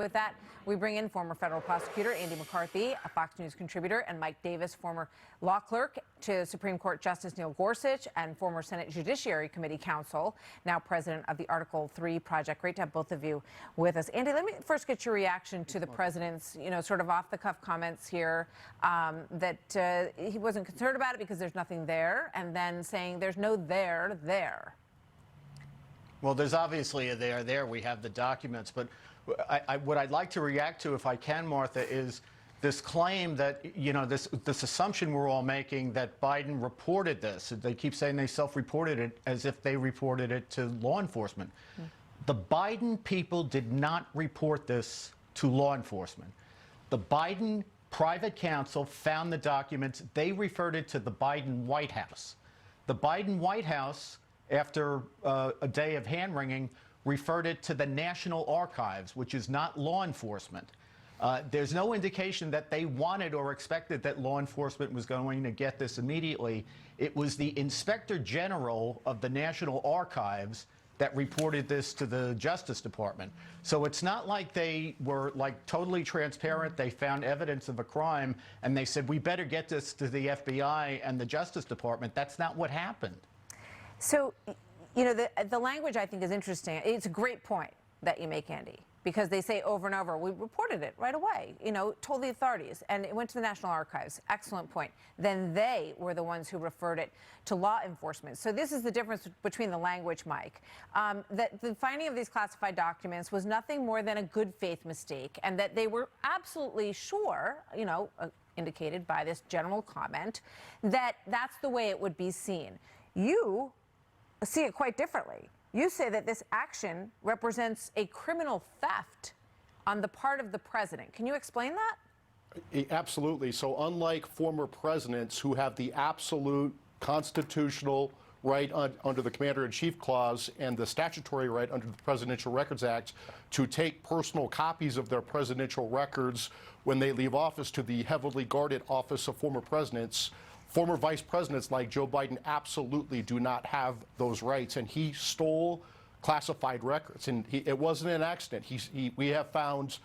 With that, we bring in former federal prosecutor Andy McCarthy, a Fox News contributor, and Mike Davis, former law clerk to Supreme Court Justice Neil Gorsuch and former Senate Judiciary Committee counsel, now president of the Article 3 Project. Great to have both of you with us. Andy, let me first get your reaction to the president's, sort of off-the-cuff comments here that he wasn't concerned about it because there's nothing there, and then saying there's no there. Well, there's obviously a there. We have the documents. But what I'd like to react to, if I can, Martha, is this claim that, this assumption we're all making that Biden reported this. They keep saying they self-reported it as if they reported it to law enforcement. The Biden people did not report this to law enforcement. The Biden private counsel found the documents. They referred it to the Biden White House. The Biden White House, after a day of hand-wringing, referred it to the National Archives, which is not law enforcement. There's no indication that they wanted or expected that law enforcement was going to get this immediately. It was the Inspector General of the National Archives that reported this to the Justice Department. So it's not like they were totally transparent. They found evidence of a crime and they said, we better get this to the FBI and the Justice Department. That's not what happened. So, the language I think is interesting. It's a great point that you make, Andy, because they say over and over, we reported it right away, told the authorities, and it went to the National Archives. Excellent point. Then they were the ones who referred it to law enforcement. So this is the difference between the language, Mike. That the finding of these classified documents was nothing more than a good faith mistake, and that they were absolutely sure, indicated by this general comment, that that's the way it would be seen. You see it quite differently. You say that this action represents a criminal theft on the part of the president. Can you explain that? Absolutely. So unlike former presidents who have the absolute constitutional right under the Commander-in-Chief Clause and the statutory right under the Presidential Records Act to take personal copies of their presidential records when they leave office to the heavily guarded office of former presidents, former vice presidents like Joe Biden absolutely do not have those rights, and he stole classified records. And it wasn't an accident. We have found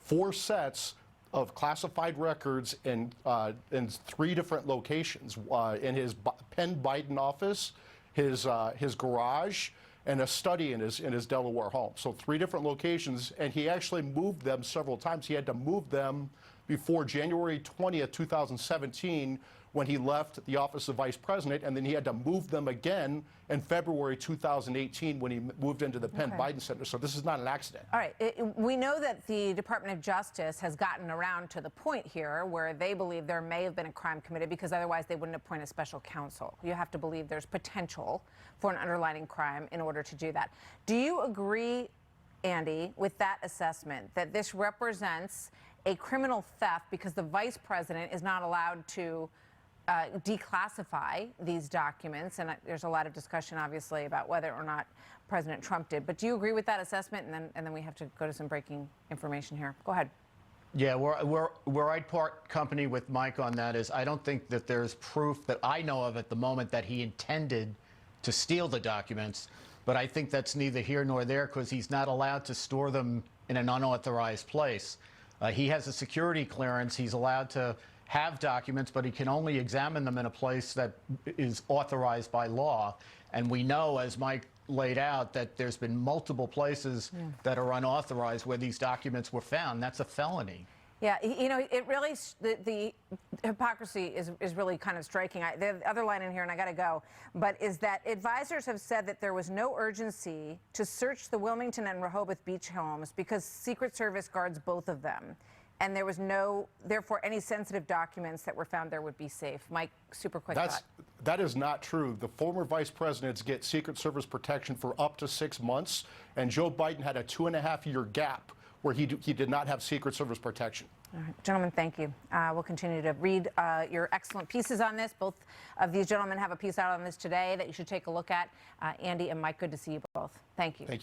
4 sets of classified records in 3 different locations: in his Penn Biden office, his garage, and a study in his Delaware home. So 3 different locations, and he actually moved them several times. He had to move them before January 20th, 2017, when he left the office of vice president, and then he had to move them again in February 2018 when he moved into the Penn Biden Center. So this is not an accident. All right. We know that the Department of Justice has gotten around to the point here where they believe there may have been a crime committed, because otherwise they wouldn't appoint a special counsel. You have to believe there's potential for an underlying crime in order to do that. Do you agree, Andy, with that assessment, that this represents a criminal theft because the vice president is not allowed to declassify these documents? And there's a lot of discussion, obviously, about whether or not President Trump did. But do you agree with that assessment? And then we have to go to some breaking information here. Go ahead. Yeah, where I'd part company with Mike on that is I don't think that there's proof that I know of at the moment that he intended to steal the documents. But I think that's neither here nor there, because he's not allowed to store them in an unauthorized place. He has a security clearance. He's allowed to have documents, but he can only examine them in a place that is authorized by law. And we know, as Mike laid out, that there's been multiple places that are unauthorized where these documents were found. That's a felony. Yeah, it really, the hypocrisy is really kind of striking. The other line in here, and I got to go, but is that advisors have said that there was no urgency to search the Wilmington and Rehoboth beach homes because Secret Service guards both of them. And there was therefore, any sensitive documents that were found there would be safe. Mike, super quick thought. That is not true. The former vice presidents get Secret Service protection for up to 6 months, and Joe Biden had a 2.5-year gap where he did not have Secret Service protection. All right, gentlemen, thank you. We'll continue to read your excellent pieces on this. Both of these gentlemen have a piece out on this today that you should take a look at. Andy and Mike, good to see you both. Thank you. Thank you.